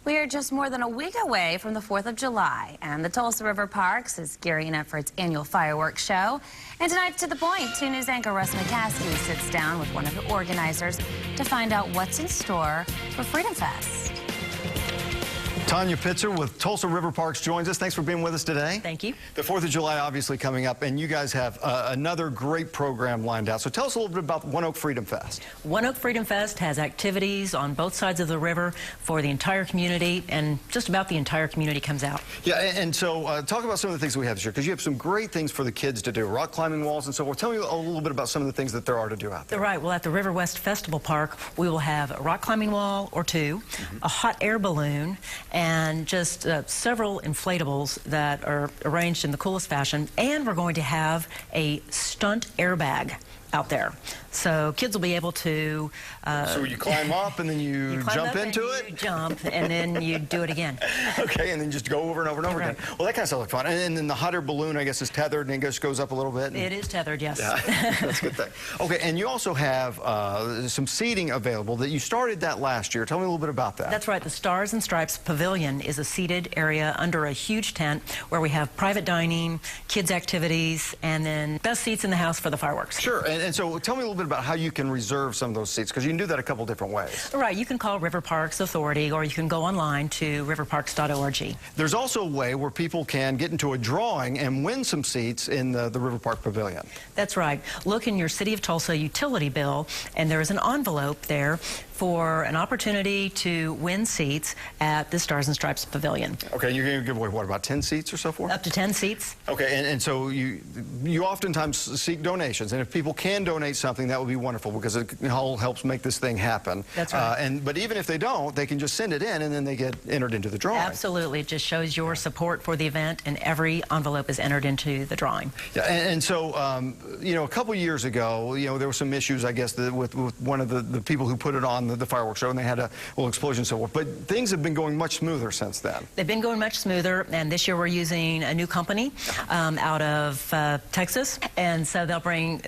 We are just more than a week away from the 4th of July, and the Tulsa Riverparks is gearing up for its annual fireworks show. And tonight, To The Point, 2 News anchor Russ McCaskey sits down with one of the organizers to find out what's in store for FreedomFest. Tanya Pitzer with Tulsa Riverparks joins us. Thanks for being with us today. Thank you. The 4th of July obviously coming up, and you guys have another great program lined out. So tell us a little bit about ONEOK Freedom Fest. ONEOK Freedom Fest has activities on both sides of the river for the entire community, and just about the entire community comes out. Yeah, and so talk about some of the things that we have this year, because you have some great things for the kids to do, rock climbing walls and so forth. Tell me a little bit about some of the things that there are to do out there. Right. Well, at the River West Festival Park, we will have a rock climbing wall or two, a hot air balloon, and just several inflatables that are arranged in the coolest fashion, and we're going to have a stunt airbag out there. So kids will be able to... so you climb up and then you jump into it? You jump and then you do it again. Okay, and then just go over and over and over again. Well, that kind of sounds like fun. And then the hot air balloon, I guess, is tethered and it just goes up a little bit. It is tethered, yes. Yeah, that's a good thing. Okay, and you also have some seating available that you started that last year. Tell me a little bit about that. That's right. The Stars and Stripes Pavilion is a seated area under a huge tent where we have private dining, kids' activities, and then best seats in the house for the fireworks. Sure, and so tell me a little bit about how you can reserve some of those seats, because you can do that a couple different ways. Right, you can call Riverparks Authority, or you can go online to riverparks.org. There's also a way where people can get into a drawing and win some seats in the Riverpark Pavilion. That's right. Look in your City of Tulsa utility bill, and there is an envelope there for an opportunity to win seats at the Stars and Stripes Pavilion. Okay, you're going to give away, what, about 10 seats or so forth? Up to 10 seats. Okay, and so you oftentimes seek donations, and if people can donate something, that would be wonderful, because it all helps make this thing happen. That's right. But even if they don't, they can just send it in, and then they get entered into the drawing. Absolutely. It just shows your support for the event, and every envelope is entered into the drawing. Yeah, and so, you know, a couple years ago, you know, there were some issues, I guess, with one of the people who put it on the fireworks show, and they had a little explosion and so forth. But things have been going much smoother since then. They've been going much smoother, and this year we're using a new company out of Texas, and so they'll bring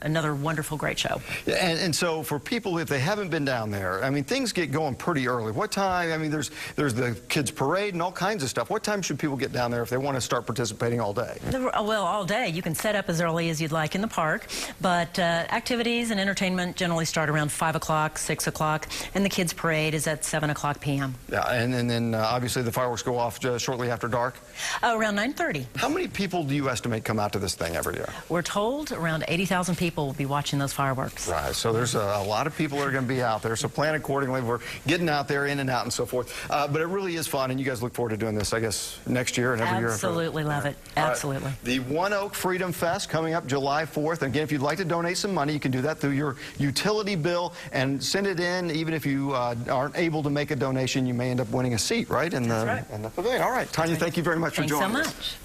another wonderful, great show. Yeah, and so for people, if they haven't been down there, I mean, things get going pretty early. What time? I mean, there's the kids' parade and all kinds of stuff. What time should people get down there if they want to start participating all day? Well, all day. You can set up as early as you'd like in the park, but activities and entertainment generally start around 5 o'clock, 6 o'clock, and the kids' parade is at 7 o'clock p.m. Yeah, and then obviously the fireworks go off shortly after dark? Around 9:30. How many people do you estimate come out to this thing every year? We're told around 80,000 people will be watching those fireworks. Right, so there's a lot of people that are going to be out there, so plan accordingly. We're getting out there, in and out, and so forth. But it really is fun, and you guys look forward to doing this, I guess, next year and every year. Absolutely love it. Absolutely. The ONEOK Freedom Fest coming up July 4th. And again, if you'd like to donate some money, you can do that through your utility bill and send it in. Even if you aren't able to make a donation, you may end up winning a seat, right? In the pavilion. All right, Tanya, thank you very much for joining us. Thanks so much.